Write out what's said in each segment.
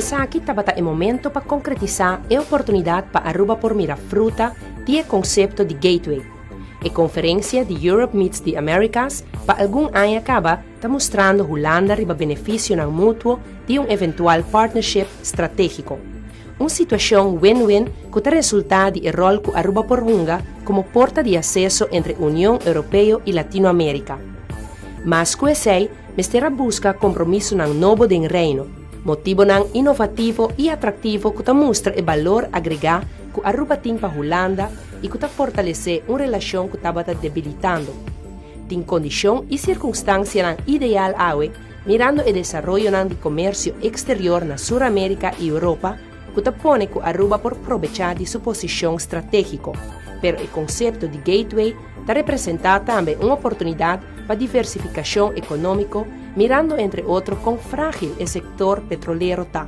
Essa aqui é o momento para concretizar a oportunidade para Aruba por mirar fruta de conceito de Gateway. A conferência de Europe Meets the Americas, para algum ano acaba, está mostrando a Holanda riba benefício mútuo de eventual partnership estratégico. Uma situação win-win que está resultado do rol que Aruba por junga como porta de acesso entre União Europeia e Latinoamérica. Mas com esse, Mestera busca compromisso novo do reino, motivo inovativo e atrativo que mostra o valor agregado que Aruba tem para a Holanda e que fortalece uma relação que estava debilitando. Tem condição e circunstância ideal mirando o desenvolvimento de comércio exterior na Suramérica e Europa, que põe que Aruba por aproveitar de sua posição estratégica. Pero o conceito de Gateway representa também uma oportunidade para diversificação econômica, mirando entre outros quão frágil o setor petrolero está.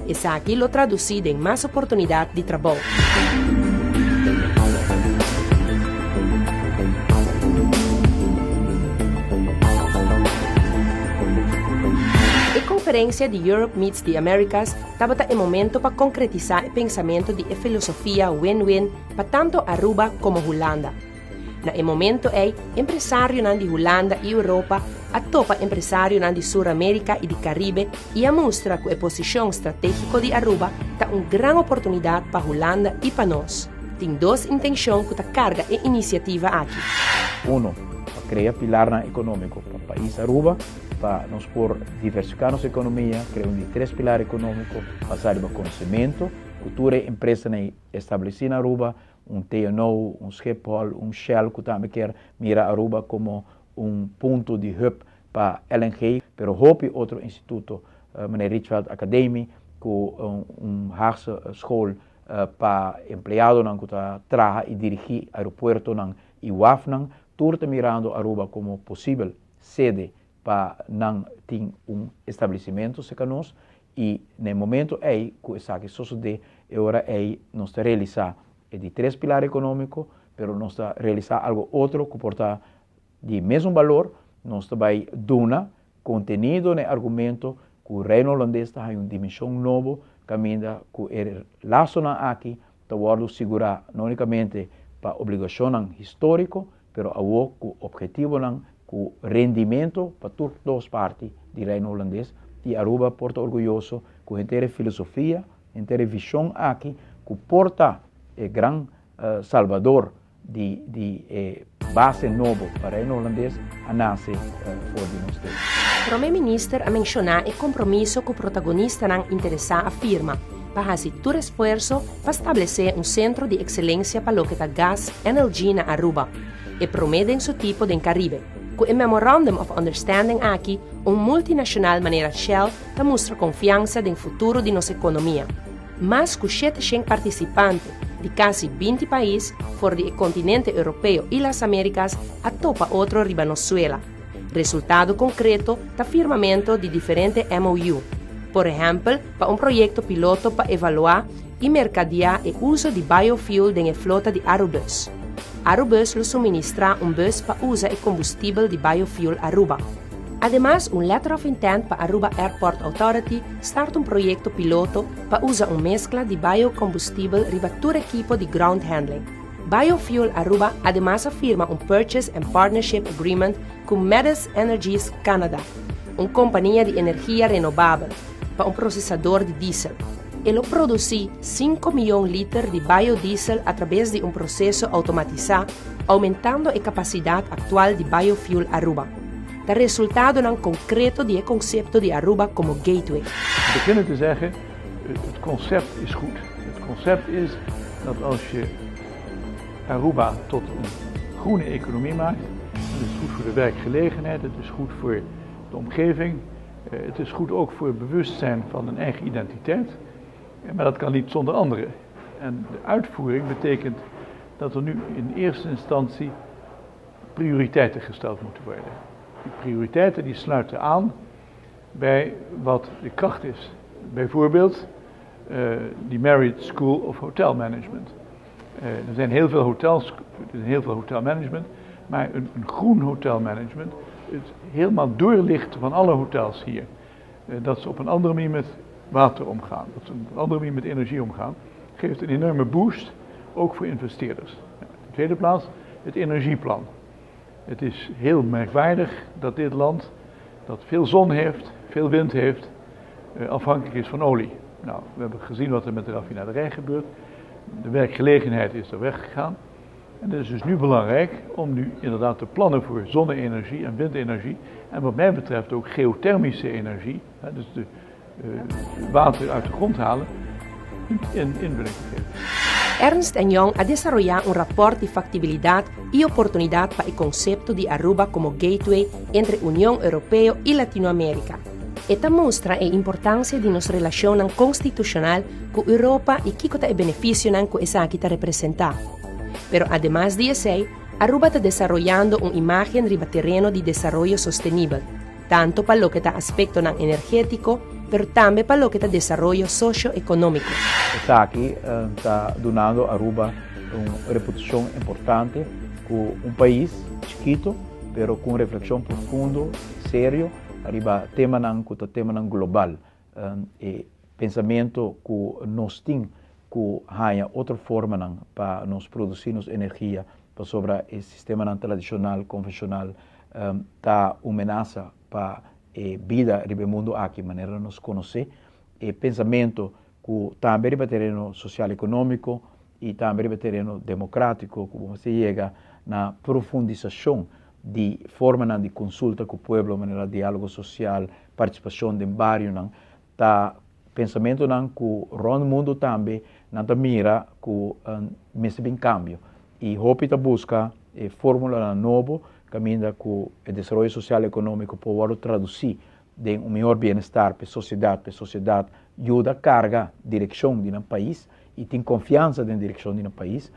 Essa aqui lo traduzido em mais oportunidade de trabalho. A conferência de Europe Meets the Americas estava em momento para concretizar o pensamento de filosofia win-win para tanto Aruba como Holanda. No momento empresário de Holanda e Europa atopa empresário de Suramérica e de Caribe e mostra que a posição estratégica de Aruba é uma grande oportunidade para Holanda e para nós. Tem duas intenções que carga a iniciativa aqui. Uno, para criar pilar econômico para o país Aruba, para nos por diversificar nossa economia, criar três pilares econômicos, passar para conhecimento, cultura e empresa estabelecida na Aruba, TNO, Schiphol, Shell, que também quer mirar Aruba como ponto de hub para LNG, pero hoop outro instituto, meneer Richard Academy, com Haagse school para empleado que trabalha e dirigir aeroporto e WAF, turte mirando Aruba como possível sede para ter estabelecimento se nós e no momento que essa que sucede agora nós realizar de três pilares econômicos, pero nós realizar algo outro que porta de mesmo valor, nós vai dar contenido no argumento que o reino holandês está em uma dimensão nova, caminha que é relacionado aqui, para segurar não unicamente para obrigação histórica, pero também com o objetivo com rendimento para todas as partes do reino holandês. E Aruba porta orgulhoso com a inteira filosofia, a inteira visão aqui, que porta o grande salvador de base nova para o reino holandês a nascer fora de nós. O primeiro-ministro mencionou o compromisso que o protagonista interessado afirma para fazer todo esforço para estabelecer centro de excelência para o que está gás e energia na Aruba e promete seu tipo em Caribe. Com o Memorandum of Understanding aqui, multinacional maneira Shell mostra confiança no futuro de nossa economia. Mas com 700 participantes de quase 20 países fora do continente europeu e as Américas, atopa outro riba Venezuela. Resultado concreto da firmamento de diferentes MOU. Por exemplo, para projeto piloto para evaluar e mercadear o uso de biofuel na flota de Arubus. Arubus lo suministra bus para usar o combustível de biofuel Aruba. Además, letter of intent para Aruba Airport Authority starta projeto piloto para usar mescla de biocombustível riba todo equipo de ground handling. Biofuel Aruba además afirma Purchase and Partnership Agreement com Metis Energies Canada, uma companhia de energia renovável, para processador de diesel. Ele produz 5 milhões de litros de biodiesel através de processo automatizado, aumentando a capacidade atual de biofuel Aruba. Het resultaat concreto die concept de Aruba como gateway. We beginnen te zeggen, het concept is goed. Het concept is dat als je Aruba tot een groene economie maakt, het is goed voor de werkgelegenheid, het is goed voor de omgeving, het is goed ook voor het bewustzijn van een eigen identiteit, maar dat kan niet zonder anderen. En de uitvoering betekent dat er nu in eerste instantie prioriteiten gesteld moeten worden. Die prioriteiten die sluiten aan bij wat de kracht is. Bijvoorbeeld die Marriott School of Hotel Management. Er zijn heel veel hotels, heel veel hotelmanagement, maar een groen hotelmanagement, het helemaal doorlichten van alle hotels hier. Dat ze op een andere manier met water omgaan, dat ze op een andere manier met energie omgaan, geeft een enorme boost, ook voor investeerders. In de tweede plaats het energieplan. Het is heel merkwaardig dat dit land, dat veel zon heeft, veel wind heeft, afhankelijk is van olie. Nou, we hebben gezien wat er met de raffinaderij gebeurt. De werkgelegenheid is er weggegaan. En het is dus nu belangrijk om nu inderdaad te plannen voor zonne-energie en windenergie. En wat mij betreft ook geothermische energie, dus de water uit de grond halen, in invulling te geven. Ernst Young ha desarrollado un rapport de factibilidad y oportunidad para el concepto de Aruba como gateway entre Unión Europea y Latinoamérica. Esta muestra la importancia de nuestra relación constitucional con Europa y qué es el beneficio que esa está representa. Pero además de eso, Aruba está desarrollando una imagen riba terreno de desarrollo sostenible, tanto para lo que está aspecto energético, pero también para lo que está desarrollo socioeconómico. Essa aqui está donando a Aruba uma reputação importante com um país chiquito, pero com reflexão profundo, sério, arriba tema global e pensamento que nós temos que há outra forma para nós produzirmos energia para sobre o sistema tradicional, convencional, tá ameaça para a vida no mundo aqui, maneira nos conhecer, e pensamento que também riba terreno social econômico e também riba terreno democrático, que você chega na profundização de forma de consulta com o povo, maneira de diálogo social, participação de bairro, tá pensamento que rond mundo também não mira que mês bem cambio e hope tá busca fórmula nova caminho que o desenvolvimento social e econômico pode traduzir de um melhor bem-estar para a sociedade ajuda a carga direção de um país e tem confiança na direção de um país.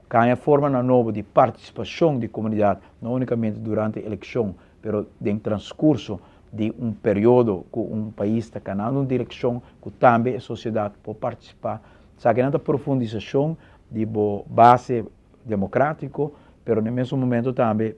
Ganha forma nova de participação de comunidade, não unicamente durante a eleição, mas em transcurso de um período que um país está ganhando uma direção que também a sociedade pode participar. Sabe, a profundização de base democrática, mas no mesmo momento também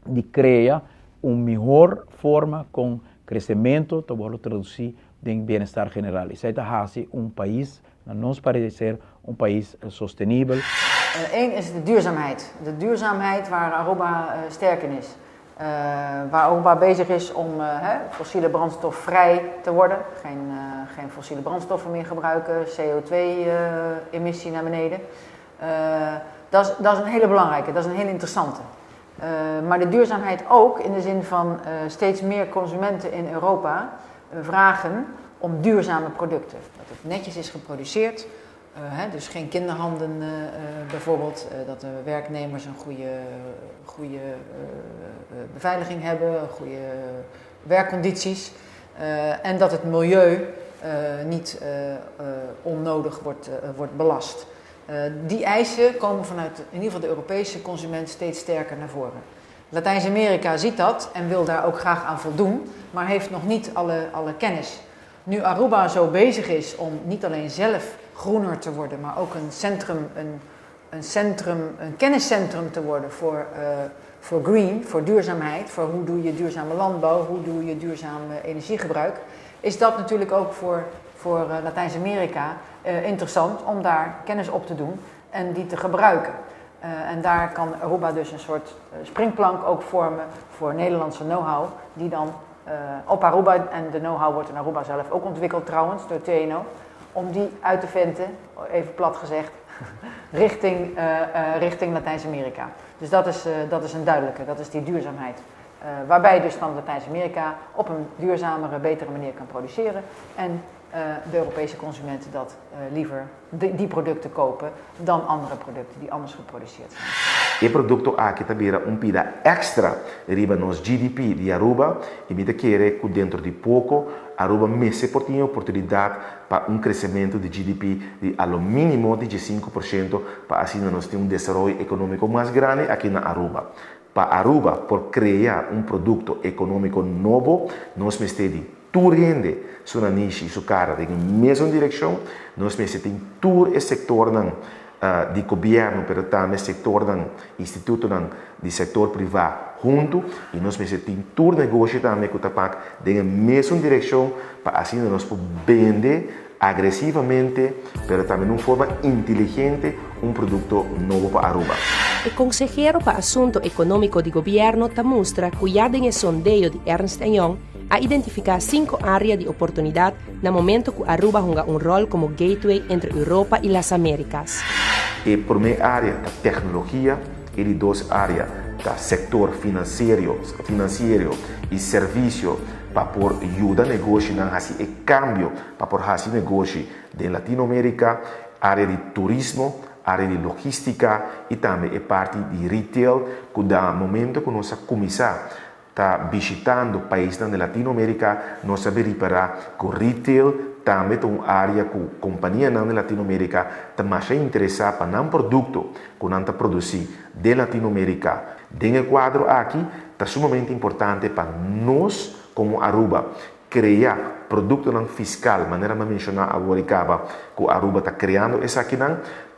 de criar uma melhor forma com crescimento, para traduzir de bem-estar general. Isso é um país, a nos parecer, um país sustentável. Eén is de duurzaamheid. De duurzaamheid waar Aruba sterk in is. Waar Aruba bezig is om fossiele brandstofvrij te worden. Geen fossiele brandstoffen meer gebruiken, CO2-emissie naar beneden. Dat is een hele belangrijke, dat is een hele interessante. Maar de duurzaamheid ook in de zin van steeds meer consumenten in Europa vragen om duurzame producten. Dat het netjes is geproduceerd, dus geen kinderhanden bijvoorbeeld, dat de werknemers een goede beveiliging hebben, goede werkcondities en dat het milieu niet onnodig wordt belast. Die eisen komen vanuit in ieder geval de Europese consument steeds sterker naar voren. Latijns-Amerika ziet dat en wil daar ook graag aan voldoen, maar heeft nog niet alle kennis. Nu Aruba zo bezig is om niet alleen zelf groener te worden, maar ook een kenniscentrum te worden voor green, voor duurzaamheid, voor hoe doe je duurzame landbouw, hoe doe je duurzaam energiegebruik, is dat natuurlijk ook voor Latijns-Amerika interessant om daar kennis op te doen en die te gebruiken. En daar kan Aruba dus een soort springplank ook vormen voor Nederlandse know-how, die dan op Aruba, en de know-how wordt in Aruba zelf ook ontwikkeld trouwens door TNO, om die uit te venten, even plat gezegd, richting Latijns-Amerika. Dus dat is een duidelijke, dat is die duurzaamheid. Waarbij dus dan Latijns-Amerika op een duurzamere, betere manier kan produceren en de Europese consumenten dat liever die producten kopen dan andere producten die anders geproduceerd zijn. E produto aqui também pida extra riba nos GDP de Aruba e me querer que dentro de pouco Aruba messe tem oportunidade para crescimento de GDP de ao mínimo de 5% para assim nós ter desenvolvimento econômico mais grande aqui na Aruba. Para Aruba, por criar produto econômico novo, nós precisamos de tour rende sua niche e sua cara em mesma direção, nós precisamos de todo o sector de governo, pero também sector dan instituto dan de sector privado junto e nós precisamos todo negócio também que está de a mesma direção para assim nós vender agressivamente, pero também de uma forma inteligente produto novo para Aruba. O consejero para Assunto Econômico de Governo mostra que já tem sondeio de Ernst & Young a identificar 5 áreas de oportunidade no momento que Aruba joga rol como gateway entre Europa e as Américas. E por meio área da tecnologia e de 2 áreas do setor financeiro e serviço para por ajudar negócio a fazer e câmbio para por fazer negócio de Latinoamérica, área de turismo, área de logística e também é parte de retail que no momento que nós começar a visitando países da Latinoamérica, nós sabemos reparar que o retail também é uma área que a companhia da Latinoamérica está mais interessada para um produto que não está produzido de Latinoamérica. Dentro do quadro aqui, está sumamente importante para nós, como Aruba, criar produto fiscal, maneira de mencionar agora que Aruba está criando essa aqui,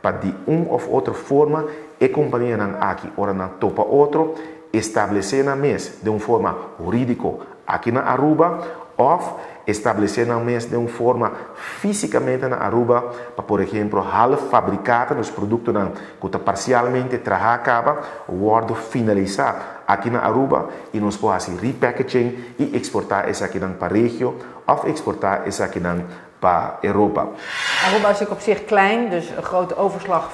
para de uma ou outra forma, a companhia aqui, ora não topa outro, estabelecer na mesa de uma forma jurídica aqui na Aruba, ou estabelecer na mesa de uma forma fisicamente na Aruba, para, por exemplo, fabricar os produtos que está parcialmente trabalhado, o finalizar aqui na Aruba e nós podemos fazer repackaging e exportar isso aqui para a região of exportar isso aqui para a Europa. Aruba is natuurlijk op zich klein, dus een grote overslag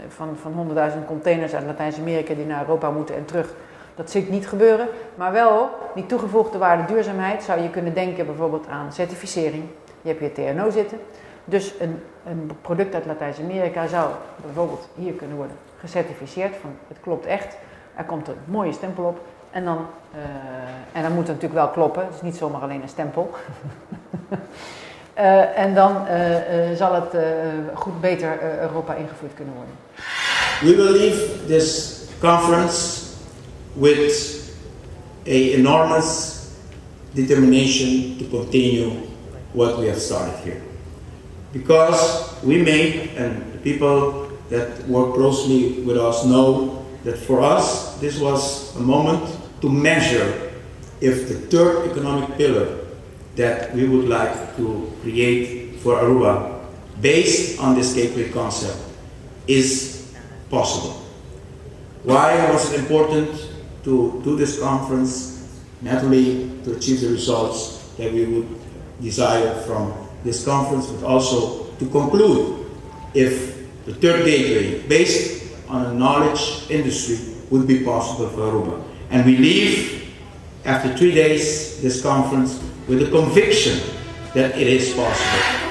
van 100.000 containers uit Latijns-Amerika die naar Europa moeten en terug. Dat zie ik niet gebeuren, maar wel die toegevoegde waarde duurzaamheid zou je kunnen denken bijvoorbeeld aan certificering. Je hebt hier TNO zitten, dus een product uit Latijns-Amerika zou bijvoorbeeld hier kunnen worden gecertificeerd van het klopt echt. Er komt een mooie stempel op en dan moet het natuurlijk wel kloppen, het is niet zomaar alleen een stempel. En dan zal het beter Europa ingevoerd kunnen worden. We will leave this conference with an enormous determination to continue what we have started here. Because we made, and the people that work closely with us know that for us this was a moment to measure if the third economic pillar that we would like to create for Aruba, based on this gateway concept, is possible. Why was it important to do this conference? Not only to achieve the results that we would desire from this conference, but also to conclude if the third gateway, based on a knowledge industry, would be possible for Aruba. And we leave, after 3 days, this conference with the conviction that it is possible.